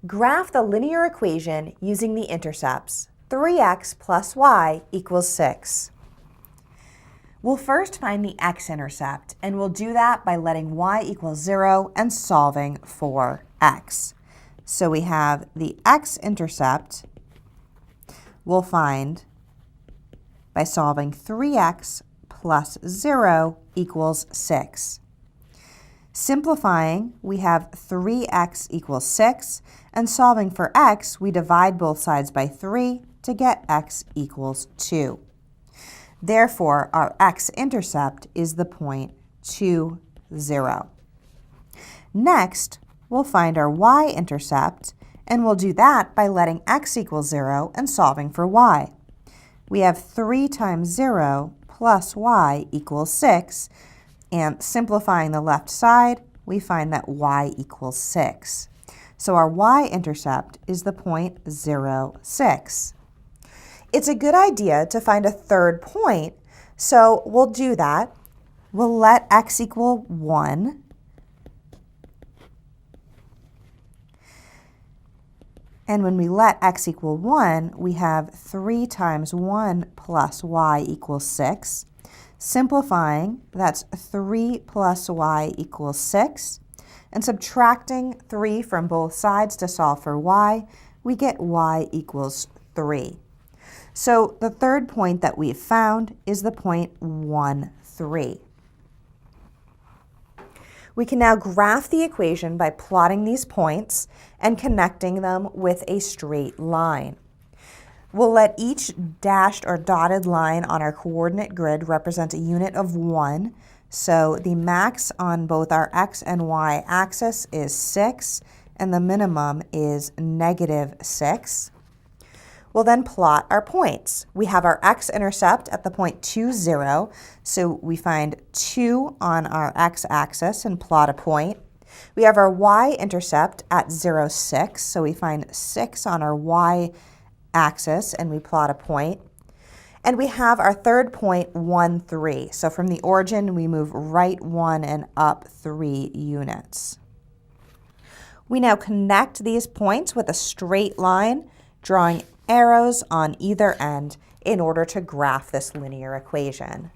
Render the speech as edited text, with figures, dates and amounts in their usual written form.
Graph the linear equation using the intercepts. 3x plus y equals 6. We'll first find the x-intercept, and we'll do that by letting y equal 0 and solving for x. So we have the x-intercept we'll find by solving 3x plus 0 equals 6. Simplifying, we have 3x equals 6, and solving for x, we divide both sides by 3 to get x equals 2. Therefore, our x-intercept is the point 2, 0. Next, we'll find our y-intercept, and we'll do that by letting x equal 0 and solving for y. We have 3 times 0 plus y equals 6, and simplifying the left side, we find that y equals 6. So our y-intercept is the point 0, 6. It's a good idea to find a third point, so we'll do that. We'll let x equal 1. And when we let x equal 1, we have 3 times 1 plus y equals 6. Simplifying, that's 3 plus y equals 6. And subtracting 3 from both sides to solve for y, we get y equals 3. So the third point that we've found is the point 1, 3. We can now graph the equation by plotting these points and connecting them with a straight line. We'll let each dashed or dotted line on our coordinate grid represent a unit of 1. So the max on both our x and y axis is 6, and the minimum is -6. We'll then plot our points. We have our x-intercept at the point 2, 0, so we find 2 on our x-axis and plot a point. We have our y-intercept at 0, 6, so we find 6 on our y-axis and we plot a point. And we have our third point, 1, 3. So from the origin, we move right 1 and up 3 units. We now connect these points with a straight line, drawing arrows on either end in order to graph this linear equation.